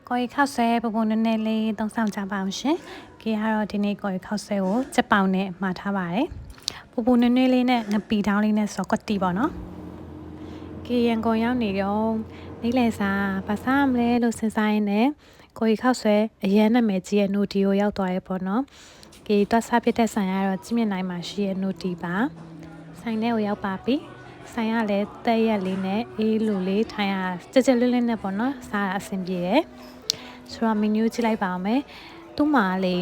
ကိုရီခောက်ဆွဲပပနည်းနည်းလေးသုံးဆောင်ကြပါအောင်ရှင်။ကေကတော့ဒီနေ့ကိုရီခောက်ဆွဲကိုစက်ပေါင်နဲ့မှာထားပါတယ်။ပပနည်းနည်းလေးနဲ့ငပီတောင်းလေးနဲ့စောကွက်တီပေါ့နော်။ကေရန်ကုန်ရောက်နေတော့နေ့လည်စာဘာစားမလဲလို့စဉ်းစားရင်းနဲ့ကိုရီခောက်ဆွဲအရန်နာမည်ကြီးရဲ့နိုတီကိုရောက်သွားရဲပေါ့နော်။ကေတွတ်စားဖြစ်တဲ့ဆိုင်ကတော့ကြည့်မြင်နိုင်မှာရှိရဲ့နိုတီပါ။ဆိုင်ထဲကိုရောက်ပါပြီ။ဆိုင်ကလည်းတက်ရက်လေးနဲ့အေးလူလေးထိုင်ရကြကြလွတ်လွတ်နဲ့ပေါ့နော်စားအဆင်ပြေတယ်ဆိုတော့မီနူးကြည့်လိုက်ပါအောင်မယ်သူ့မှာလေ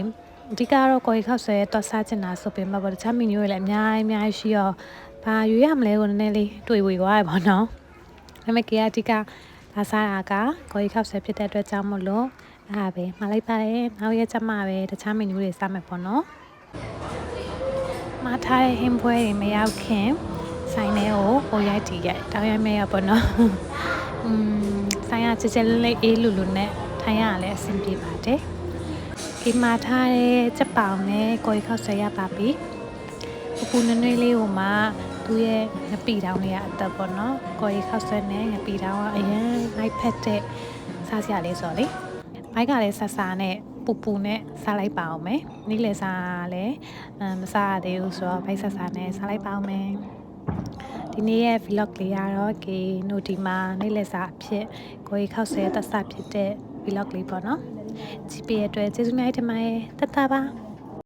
အဓိကတော့ကိုရီခောက်ဆွဲတော့စားချင်တာဆိုပေမဲ့ပေါ့တခြားမီနူးတွေလည်းအများကြီးရှိတော့ဘာရွေးရမလဲကိုနည်းနည်းလေးတွေ့ဝေသွားရပါတော့ဒါပေမဲ့ကေအဓိကလာစားတာကကိုရီခောက်ဆွဲဖြစ်တဲ့အတွက်ကြောင့်မို့လို့အားပဲမလိုက်ပါရဲ့နောက်ရက်ကျမှပဲတခြားမီနူးတွေစားမယ်ပေါ့နော်မထားတဲ့ဟင်းပွဲတွေမရောက်ခင်ဆိုင်ထဲကိုဟိုရိုက်တီရိုက်တောင်းရမယ်ရပေါ့နော်ဆိုင်ကကြကြလေးအေးလူလူနဲ့ထိုင်ရလည်းအဆင်ပြေပါတယ်ဒီမှာထားတဲ့စက်ပေါင်နဲ့ကိုရီခောက်ဆွဲရပါပြီပူနွေးနွေးလေးကိုမှသူ့ရဲ့ငပီတောင်းလေးကအသက်ပေါ့နော်ကိုရီခောက်ဆွဲနဲ့ငပီတောင်းကအရင်လိုက်ဖက်တဲ့စားစရာလေးဆိုလေဘိုက်ကလည်းဆဆာနဲ့ပူနဲ့စားလိုက်ပါအောင်မယ်နေ့လည်စားလည်းမစားရသေးဘူးဆိုတော့ဘိုက်ဆဆာနဲ့စားလိုက်ပါအောင်မယ်ဒီနေ့ရဲ့ vlog လေးကတော့ကေနိုဒီမှာနေ့လည်စာအဖြစ်ကိုရီခောက်ဆွဲသက်စာဖြစ်တဲ့ vlog လေးပေါ့နော်ကြည့်ပြတဲ့အတွက်ကျေးဇူးများတင်ပါတယ်တတ်တာပါ